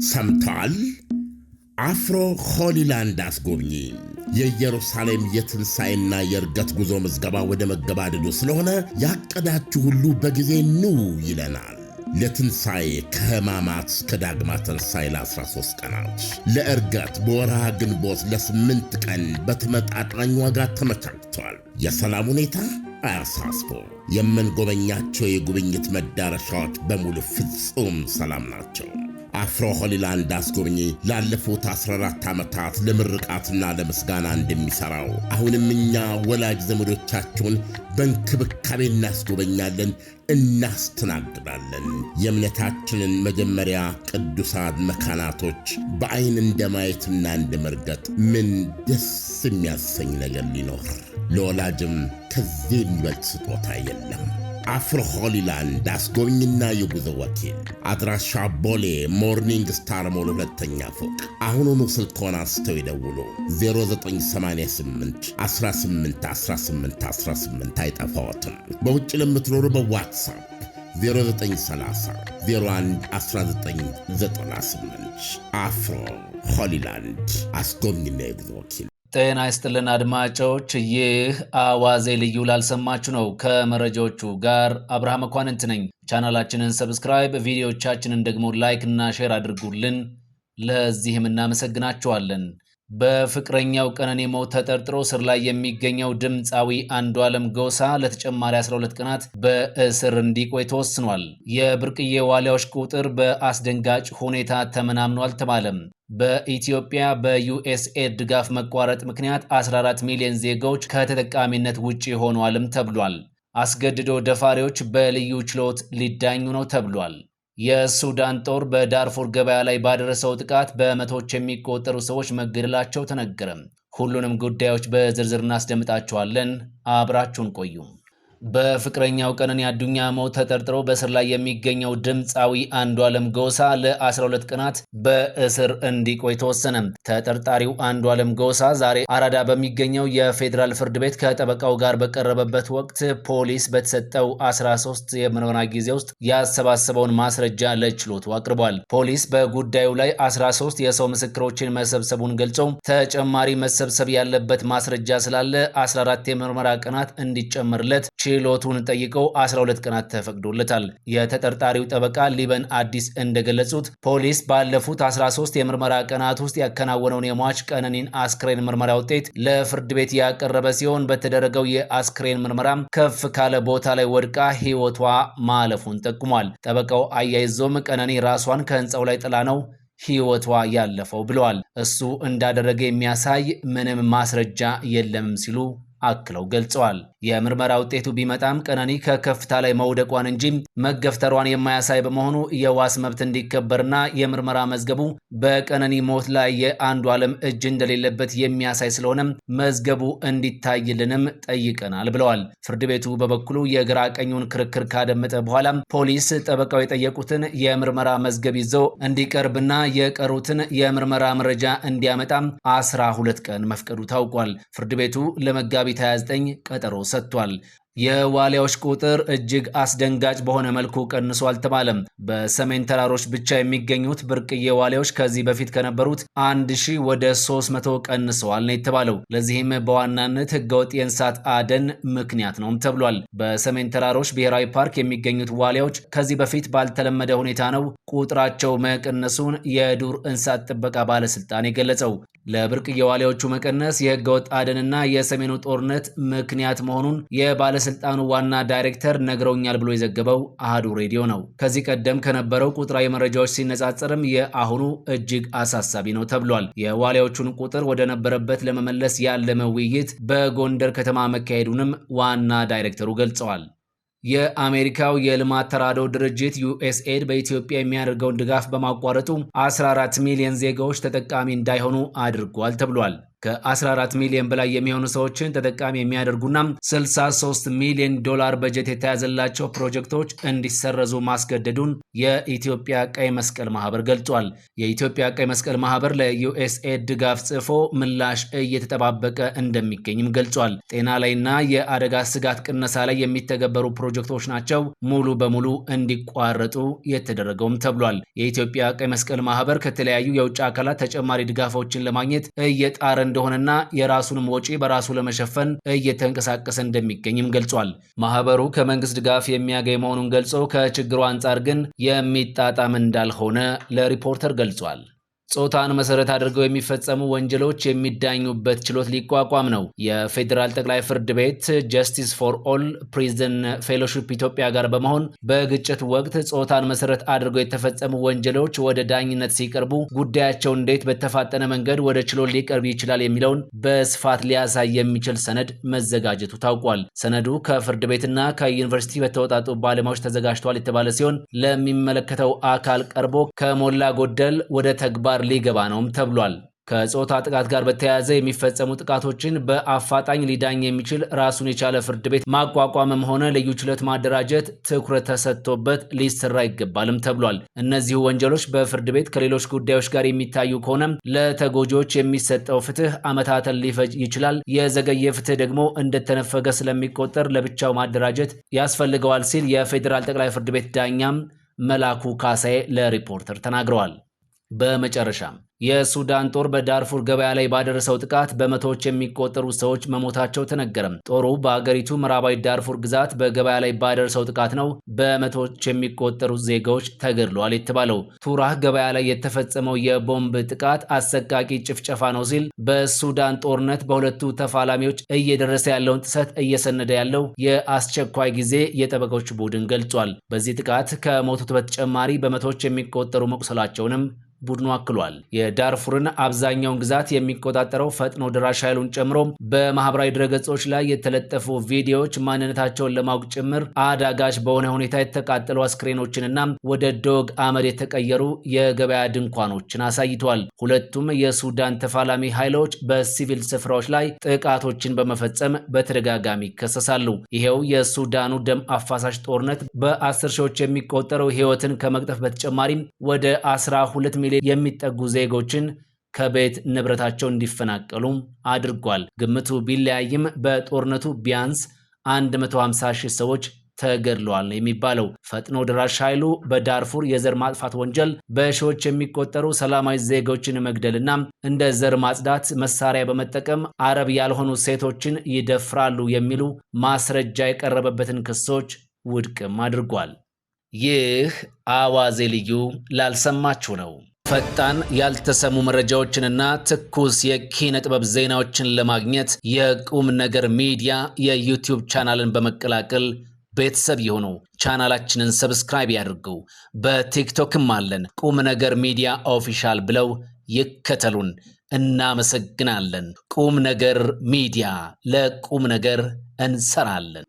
ሰምተዋል? አፍሮ ሆሊላንድ አስጎብኚ የኢየሩሳሌም የትንሣኤና የእርገት ጉዞ ምዝገባ ወደ መገባደዱ ስለሆነ ያቀዳችሁ ሁሉ በጊዜ ኑ ይለናል። ለትንሣኤ ከሕማማት እስከ ዳግማ ትንሣኤ ለ13 ቀናት፣ ለእርገት በወርሃ ግንቦት ለ8 ቀን በተመጣጣኝ ዋጋ ተመቻችቷል። የሰላም ሁኔታ አያሳስቦ። የምንጎበኛቸው የጉብኝት መዳረሻዎች በሙሉ ፍጹም ሰላም ናቸው። አፍሮ ሆሊላንድ አስጎብኚ ላለፉት 14 ዓመታት ለምርቃትና ለምስጋና እንደሚሠራው አሁንም እኛ ወላጅ ዘመዶቻችሁን በእንክብካቤ እናስጎበኛለን፣ እናስተናግዳለን። የእምነታችንን መጀመሪያ ቅዱሳን መካናቶች በዐይን እንደማየትና እንደመርገጥ ምን ደስ የሚያሰኝ ነገር ሊኖር? ለወላጅም ከዚህ የሚበልጥ ስጦታ የለም። አፍሮ ሆሊላንድ አስጎብኝና የጉዞ ወኪል፣ አድራሻ ቦሌ ሞርኒንግ ስታር ሞል 2ኛ ፎቅ። አሁኑኑ ስልክዎን አንስተው ይደውሉ። 0988 18 18 18 አይጠፋዎትም። በውጭ ለምትኖሩ በዋትሳፕ 0930 01 1998። አፍሮ ሆሊላንድ አስጎብኝና የጉዞ ወኪል። ጤና ይስጥልን አድማጮች፣ ይህ አዋዜ ልዩ ላልሰማችሁ ነው። ከመረጃዎቹ ጋር አብርሃም መኳንንት ነኝ። ቻናላችንን ሰብስክራይብ፣ ቪዲዮቻችንን ደግሞ ላይክ እና ሼር አድርጉልን። ለዚህም እናመሰግናችኋለን። በፍቅረኛው ቀነኒ ሞት ተጠርጥሮ እስር ላይ የሚገኘው ድምፃዊ አንዱዓለም ጎሳ ለተጨማሪ 12 ቀናት በእስር እንዲቆይ ተወስኗል። የብርቅዬ ዋሊያዎች ቁጥር በአስደንጋጭ ሁኔታ ተመናምኗል ተባለም። በኢትዮጵያ በዩኤስኤድ ድጋፍ መቋረጥ ምክንያት 14 ሚሊዮን ዜጋዎች ከተጠቃሚነት ውጪ ሆነዋልም ተብሏል። አስገድዶ ደፋሪዎች በልዩ ችሎት ሊዳኙ ነው ተብሏል። የሱዳን ጦር በዳርፉር ገበያ ላይ ባደረሰው ጥቃት በመቶዎች የሚቆጠሩ ሰዎች መገደላቸው ተነገረ። ሁሉንም ጉዳዮች በዝርዝር እናስደምጣቸዋለን። አብራችሁን ቆዩ። በፍቅረኛው ቀነኒ አዱኛ ሞት ተጠርጥሮ በእስር ላይ የሚገኘው ድምፃዊ አንዱዓለም ጎሳ ለ12 ቀናት በእስር እንዲቆይ ተወሰነ። ተጠርጣሪው አንዱዓለም ጎሳ ዛሬ አራዳ በሚገኘው የፌዴራል ፍርድ ቤት ከጠበቃው ጋር በቀረበበት ወቅት ፖሊስ በተሰጠው 13 የምርመራ ጊዜ ውስጥ ያሰባሰበውን ማስረጃ ለችሎቱ አቅርቧል። ፖሊስ በጉዳዩ ላይ 13 የሰው ምስክሮችን መሰብሰቡን ገልጾ ተጨማሪ መሰብሰብ ያለበት ማስረጃ ስላለ 14 የምርመራ ቀናት እንዲጨመርለት ችሎቱን ጠይቀው 12 ቀናት ተፈቅዶለታል። የተጠርጣሪው ጠበቃ ሊበን አዲስ እንደገለጹት ፖሊስ ባለፉት 13 የምርመራ ቀናት ውስጥ ያከናወነውን የሟች ቀነኒን አስክሬን ምርመራ ውጤት ለፍርድ ቤት ያቀረበ ሲሆን በተደረገው የአስክሬን ምርመራም ከፍ ካለ ቦታ ላይ ወድቃ ሕይወቷ ማለፉን ጠቁሟል። ጠበቃው አያይዞም ቀነኒ ራሷን ከህንፃው ላይ ጥላ ነው ሕይወቷ ያለፈው ብለዋል። እሱ እንዳደረገ የሚያሳይ ምንም ማስረጃ የለም ሲሉ አክለው ገልጸዋል። የምርመራ ውጤቱ ቢመጣም ቀነኒ ከከፍታ ላይ መውደቋን እንጂ መገፍተሯን የማያሳይ በመሆኑ የዋስ መብት እንዲከበርና የምርመራ መዝገቡ በቀነኒ ሞት ላይ የአንዱዓለም እጅ እንደሌለበት የሚያሳይ ስለሆነም መዝገቡ እንዲታይልንም ጠይቀናል ብለዋል። ፍርድ ቤቱ በበኩሉ የግራ ቀኙን ክርክር ካደመጠ በኋላ ፖሊስ ጠበቃው የጠየቁትን የምርመራ መዝገብ ይዘው እንዲቀርብና የቀሩትን የምርመራ መረጃ እንዲያመጣም 12 ቀን መፍቀዱ ታውቋል። ፍርድ ቤቱ ለመጋቢት 29 ቀጠሮ ሰጥቷል። የዋሊያዎች ቁጥር እጅግ አስደንጋጭ በሆነ መልኩ ቀንሷል ተባለም። በሰሜን ተራሮች ብቻ የሚገኙት ብርቅዬ ዋሊያዎች ከዚህ በፊት ከነበሩት 1000 ወደ 300 ቀንሰዋል ነው የተባለው። ለዚህም በዋናነት ህገወጥ የእንስሳት አደን ምክንያት ነውም ተብሏል። በሰሜን ተራሮች ብሔራዊ ፓርክ የሚገኙት ዋሊያዎች ከዚህ በፊት ባልተለመደ ሁኔታ ነው ቁጥራቸው መቀነሱን የዱር እንስሳት ጥበቃ ባለስልጣን የገለጸው። ለብርቅዬ ዋሊያዎቹ መቀነስ የህገወጥ አደንና የሰሜኑ ጦርነት ምክንያት መሆኑን የባለስልጣኑ ዋና ዳይሬክተር ነግረውኛል ብሎ የዘገበው አሃዱ ሬዲዮ ነው። ከዚህ ቀደም ከነበረው ቁጥራዊ መረጃዎች ሲነጻጸርም የአሁኑ እጅግ አሳሳቢ ነው ተብሏል። የዋሊያዎቹን ቁጥር ወደ ነበረበት ለመመለስ ያለመ ውይይት በጎንደር ከተማ መካሄዱንም ዋና ዳይሬክተሩ ገልጸዋል። የአሜሪካው የልማት ተራድኦ ድርጅት ዩኤስኤድ በኢትዮጵያ የሚያደርገውን ድጋፍ በማቋረጡ 14 ሚሊዮን ዜጋዎች ተጠቃሚ እንዳይሆኑ አድርጓል ተብሏል። ከ14 ሚሊዮን በላይ የሚሆኑ ሰዎችን ተጠቃሚ የሚያደርጉና $63 ሚሊዮን በጀት የተያዘላቸው ፕሮጀክቶች እንዲሰረዙ ማስገደዱን የኢትዮጵያ ቀይ መስቀል ማህበር ገልጿል። የኢትዮጵያ ቀይ መስቀል ማህበር ለዩኤስኤድ ድጋፍ ጽፎ ምላሽ እየተጠባበቀ እንደሚገኝም ገልጿል። ጤና ላይና የአደጋ ስጋት ቅነሳ ላይ የሚተገበሩ ፕሮጀክቶች ናቸው ሙሉ በሙሉ እንዲቋረጡ የተደረገውም ተብሏል። የኢትዮጵያ ቀይ መስቀል ማህበር ከተለያዩ የውጭ አካላት ተጨማሪ ድጋፎችን ለማግኘት እየጣረ እንደሆነና የራሱንም ወጪ በራሱ ለመሸፈን እየተንቀሳቀሰ እንደሚገኝም ገልጿል። ማህበሩ ከመንግስት ድጋፍ የሚያገኝ መሆኑን ገልጾ ከችግሩ አንጻር ግን የሚጣጣም እንዳልሆነ ለሪፖርተር ገልጿል። ጾታን መሰረት አድርገው የሚፈጸሙ ወንጀሎች የሚዳኙበት ችሎት ሊቋቋም ነው። የፌዴራል ጠቅላይ ፍርድ ቤት ጀስቲስ ፎር ኦል ፕሪዝን ፌሎሺፕ ኢትዮጵያ ጋር በመሆን በግጭት ወቅት ጾታን መሰረት አድርገው የተፈጸሙ ወንጀሎች ወደ ዳኝነት ሲቀርቡ ጉዳያቸው እንዴት በተፋጠነ መንገድ ወደ ችሎት ሊቀርብ ይችላል የሚለውን በስፋት ሊያሳይ የሚችል ሰነድ መዘጋጀቱ ታውቋል። ሰነዱ ከፍርድ ቤትና ከዩኒቨርሲቲ በተወጣጡ ባለሙያዎች ተዘጋጅቷል የተባለ ሲሆን ለሚመለከተው አካል ቀርቦ ከሞላ ጎደል ወደ ተግባር ሊገባ ነውም ተብሏል። ከጾታ ጥቃት ጋር በተያያዘ የሚፈጸሙ ጥቃቶችን በአፋጣኝ ሊዳኝ የሚችል ራሱን የቻለ ፍርድ ቤት ማቋቋምም ሆነ ልዩ ችሎት ማደራጀት ትኩረት ተሰጥቶበት ሊሰራ ይገባልም ተብሏል። እነዚሁ ወንጀሎች በፍርድ ቤት ከሌሎች ጉዳዮች ጋር የሚታዩ ከሆነም ለተጎጂዎች የሚሰጠው ፍትህ ዓመታትን ሊፈጅ ይችላል። የዘገየ ፍትህ ደግሞ እንደተነፈገ ስለሚቆጠር ለብቻው ማደራጀት ያስፈልገዋል ሲል የፌዴራል ጠቅላይ ፍርድ ቤት ዳኛም መላኩ ካሳዬ ለሪፖርተር ተናግረዋል። በመጨረሻም የሱዳን ጦር በዳርፉር ገበያ ላይ ባደረሰው ጥቃት በመቶዎች የሚቆጠሩ ሰዎች መሞታቸው ተነገረም። ጦሩ በአገሪቱ ምዕራባዊ ዳርፉር ግዛት በገበያ ላይ ባደረሰው ጥቃት ነው በመቶዎች የሚቆጠሩ ዜጋዎች ተገድለዋል የተባለው። ቱራህ ገበያ ላይ የተፈጸመው የቦምብ ጥቃት አሰቃቂ ጭፍጨፋ ነው ሲል በሱዳን ጦርነት በሁለቱ ተፋላሚዎች እየደረሰ ያለውን ጥሰት እየሰነደ ያለው የአስቸኳይ ጊዜ የጠበቆች ቡድን ገልጿል። በዚህ ጥቃት ከሞቱት በተጨማሪ በመቶዎች የሚቆጠሩ መቁሰላቸውንም ቡድኑ አክሏል። የዳርፉርን አብዛኛውን ግዛት የሚቆጣጠረው ፈጥኖ ደራሽ ኃይሉን ጨምሮ በማህበራዊ ድረገጾች ላይ የተለጠፉ ቪዲዮዎች ማንነታቸውን ለማወቅ ጭምር አዳጋች በሆነ ሁኔታ የተቃጠሉ አስክሬኖችንና ወደ ዶግ አመድ የተቀየሩ የገበያ ድንኳኖችን አሳይቷል። ሁለቱም የሱዳን ተፋላሚ ኃይሎች በሲቪል ስፍራዎች ላይ ጥቃቶችን በመፈጸም በተደጋጋሚ ይከሰሳሉ። ይሄው የሱዳኑ ደም አፋሳሽ ጦርነት በ10 ሺዎች የሚቆጠሩ ህይወትን ከመቅጠፍ በተጨማሪም ወደ 12 ሚሊዮን የሚጠጉ ዜጎችን ከቤት ንብረታቸው እንዲፈናቀሉ አድርጓል። ግምቱ ቢለያይም በጦርነቱ ቢያንስ 150 ሺህ ሰዎች ተገድለዋል የሚባለው ፈጥኖ ደራሽ ኃይሉ በዳርፉር የዘር ማጥፋት ወንጀል በሺዎች የሚቆጠሩ ሰላማዊ ዜጎችን መግደልና እንደ ዘር ማጽዳት መሳሪያ በመጠቀም አረብ ያልሆኑ ሴቶችን ይደፍራሉ የሚሉ ማስረጃ የቀረበበትን ክሶች ውድቅም አድርጓል። ይህ አዋዜ ልዩ ላልሰማችሁ ነው። ፈጣን ያልተሰሙ መረጃዎችንና ትኩስ የኪነ ጥበብ ዜናዎችን ለማግኘት የቁም ነገር ሚዲያ የዩቲዩብ ቻናልን በመቀላቀል ቤተሰብ የሆኑ ቻናላችንን ሰብስክራይብ ያድርጉ። በቲክቶክም አለን። ቁም ነገር ሚዲያ ኦፊሻል ብለው ይከተሉን። እናመሰግናለን። ቁም ነገር ሚዲያ፣ ለቁም ነገር እንሰራለን።